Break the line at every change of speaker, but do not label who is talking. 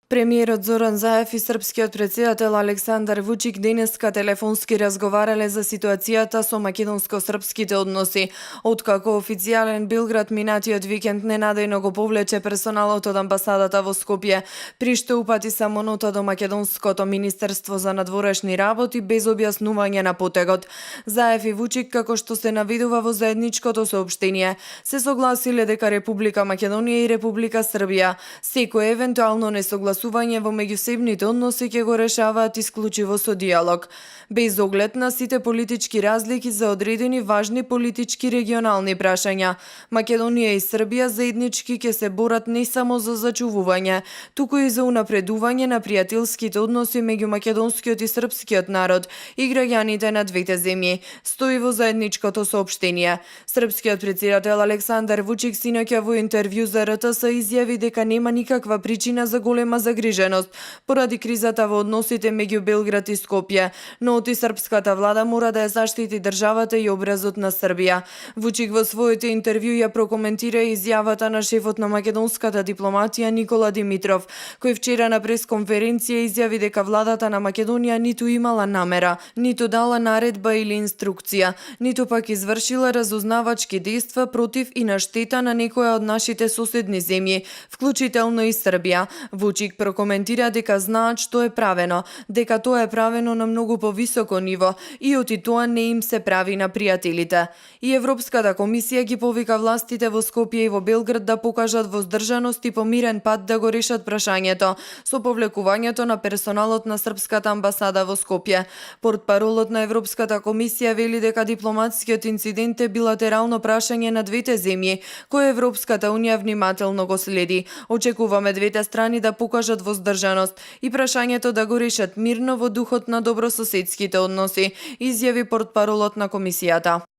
Премиерот Зоран Заев и српскиот претседател Александар Вучик денеска телефонски разговарале за ситуацијата со македонско-српските односи, откако официјален Белград минатиот викенд ненадејно го повлече персоналот од амбасадата во Скопје, при што упати само нота до македонското Министерство за надворешни работи без објаснување на потегот. Заев и Вучик, како што се навидува во заедничкото соопштение, се согласиле дека Република Македонија и Република Србија секој евентуално несогласување во меѓусебните односи ќе го решаваат исклучиво со диалог, без оглед на сите политички разлики за одредени важни политички регионални прашања. Македонија и Србија заеднички ќе се борат не само за зачувување, туку и за унапредување на пријателските односи меѓу македонскиот и српскиот народ и граѓаните на двете земји, стои во заедничкото соопштение. Српскиот претседател Александар Вучик синоќа во интервју за РТС изјави дека нема никаква причина за голема загриженост поради кризата во односите меѓу Белград и Скопје, но оти српската влада мора да ја заштити државата и образот на Србија. Вучик во своите интервју ја прокоментира изјавата на шефот на македонската дипломатија Никола Димитров, кој вчера на пресконференција изјави дека владата на Македонија ниту имала намера, ниту дала наредба или инструкција, ниту пак извршила разузнавачки дејства против и на штета на некоја од нашите соседни земји, вклучително и Србија. Вучик прокоментира дека знаат што е правено, дека тоа е правено на многу повисоко ниво и оти тоа не им се прави на пријателите. И Европската комисија ги повика властите во Скопје и во Белград да покажат воздржаност и помирен пат да го решат прашањето со повлекувањето на персоналот на српската амбасада во Скопје. Портпаролот на Европската комисија вели дека дипломатскиот инцидент е билатерално прашање на двете земји, кое Европската унија внимателно го следи. Очекуваме двете страни да покажат воздржаност и прашањето да го решат мирно во духот на добрососедските односи, изјави портпаролот на комисијата.